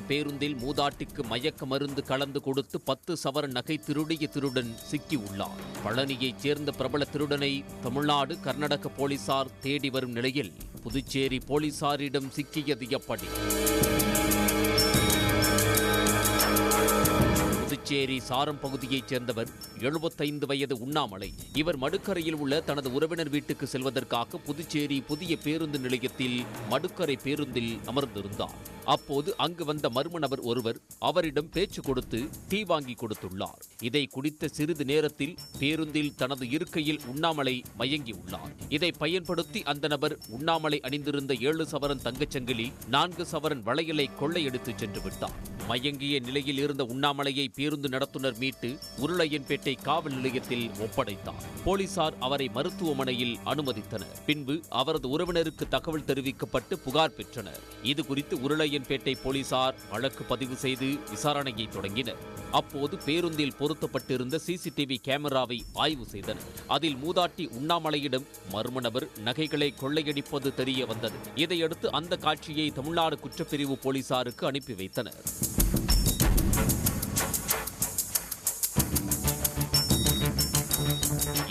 பேருந்தில் மூதாட்டிக்கு மயக்க மருந்து கலந்து கொடுத்து 10 சவரன் நகை திருடிய திருடன் சிக்கியுள்ளார். பழனியைச் சேர்ந்த பிரபல திருடனை தமிழ்நாடு கர்நாடக போலீசார் தேடி வரும் நிலையில் புதுச்சேரி போலீசாரிடம் சிக்கியது எப்படி? புதுச்சேரி சாரம் பகுதியைச் சேர்ந்தவர் 75 வயது உண்ணாமலை. இவர் மடுக்கரையில் உள்ள தனது உறவினர் வீட்டுக்கு செல்வதற்காக புதுச்சேரி புதிய பேருந்து நிலையத்தில் மடுக்கரை பேருந்தில் அமர்ந்திருந்தார். அப்போது அங்கு வந்த மர்ம நபர் ஒருவர் அவரிடம் பேச்சு கொடுத்து டீ வாங்கி கொடுத்துள்ளார். இதை குடித்த சிறிது நேரத்தில் பேருந்தில் தனது இருக்கையில் உண்ணாமலை மயங்கியுள்ளார். இதை பயன்படுத்தி அந்த நபர் உண்ணாமலை அணிந்திருந்த 7 சவரன் தங்கச்சங்கிலி, 4 சவரன் வளையலை கொள்ளையடித்துச் சென்று விட்டார். மயங்கிய நிலையில் இருந்த உண்ணாமலையை பேருந்து நடத்துனர் மீட்டு உருளையன்பேட்டை காவல் நிலையத்தில் ஒப்படைத்தார். போலீசார் அவரை மருத்துவமனையில் அனுமதித்தனர். பின்பு அவரது உறவினருக்கு தகவல் தெரிவிக்கப்பட்டு புகார் பெற்றனர். இதுகுறித்து உருளையன்பேட்டை போலீசார் வழக்கு பதிவு செய்து விசாரணையை தொடங்கினர். அப்போது பேருந்தில் பொருத்தப்பட்டிருந்த சிசிடிவி கேமராவை ஆய்வு செய்தனர். அதில் மூதாட்டி உண்ணாமலையிடம் மர்ம நபர் நகைகளை கொள்ளையடிப்பது தெரிய வந்தது. இதையடுத்து அந்த காட்சியை தமிழ்நாடு குற்றப்பிரிவு போலீசாருக்கு அனுப்பி வைத்தனர்.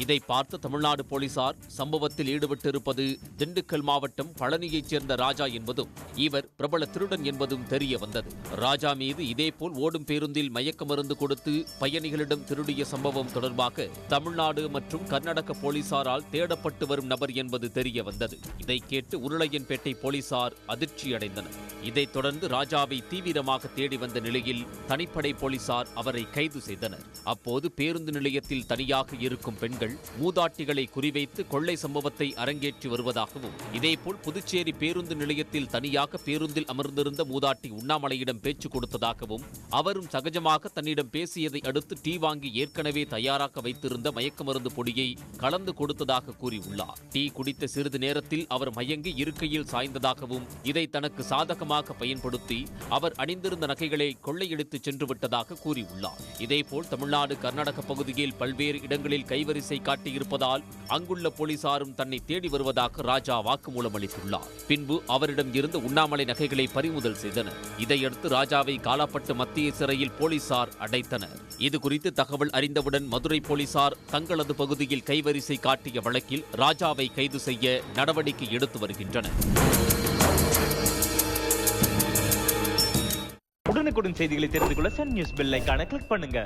இதை பார்த்த தமிழ்நாடு போலீசார் சம்பவத்தில் ஈடுபட்டிருப்பது திண்டுக்கல் மாவட்டம் பழனியைச் சேர்ந்த ராஜா என்பதும் இவர் பிரபல திருடன் என்பதும் தெரிய வந்தது. ராஜா மீது இதேபோல் ஓடும் பேருந்தில் மயக்க மருந்து கொடுத்து பயணிகளிடம் திருடிய சம்பவம் தொடர்பாக தமிழ்நாடு மற்றும் கர்நாடக போலீசாரால் தேடப்பட்டு வரும் நபர் என்பது தெரிய வந்தது. இதை கேட்டு உருளையன்பேட்டை போலீசார் அதிர்ச்சியடைந்தனர். இதைத் தொடர்ந்து ராஜாவை தீவிரமாக தேடி வந்த நிலையில் தனிப்படை போலீசார் அவரை கைது செய்தனர். அப்போது பேருந்து நிலையத்தில் தனியாக இருக்கும் பெண்கள் மூதாட்டிகளை குறிவைத்து கொள்ளை சம்பவத்தை அரங்கேற்றி வருவதாகவும், இதேபோல் புதுச்சேரி பேருந்து நிலையத்தில் தனியாக பேருந்தில் அமர்ந்திருந்த மூதாட்டி உண்ணாமலையிடம் பேச்சு கொடுத்ததாகவும், அவரும் சகஜமாக தன்னிடம் பேசியதை அடுத்து டீ வாங்கி ஏற்கனவே தயாராக வைத்திருந்த மயக்க மருந்து பொடியை கலந்து கொடுத்ததாக கூறியுள்ளார். டீ குடித்த சிறிது நேரத்தில் அவர் மயங்கி இருக்கையில் சாய்ந்ததாகவும், இதை தனக்கு சாதகமாக பயன்படுத்தி அவர் அணிந்திருந்த நகைகளை கொள்ளையடித்து சென்று விட்டதாக கூறியுள்ளார். இதேபோல் தமிழ்நாடு கர்நாடக பகுதியில் பல்வேறு இடங்களில் கைவரிசை காட்டியிருப்பதால் அங்குள்ள போலீசாரும் தன்னை தேடி வருவதாக ராஜா வாக்குமூலம் அளித்துள்ளார். பின்பு அவரிடம் இருந்து உண்ணாமலை நகைகளை பறிமுதல் செய்தனர். இதையடுத்து ராஜாவை காலாப்பட்டு மத்திய சிறையில் போலீசார் அடைத்தனர். இதுகுறித்து தகவல் அறிந்தவுடன் மதுரை போலீசார் தங்களது பகுதியில் கைவரிசை காட்டிய வழக்கில் ராஜாவை கைது செய்ய நடவடிக்கை எடுத்து வருகின்றனர். உடனுக்குடன் செய்திகளை தெரிந்து கொள்ள சன் நியூஸ் பெல் ஐகானை கிளிக் பண்ணுங்க.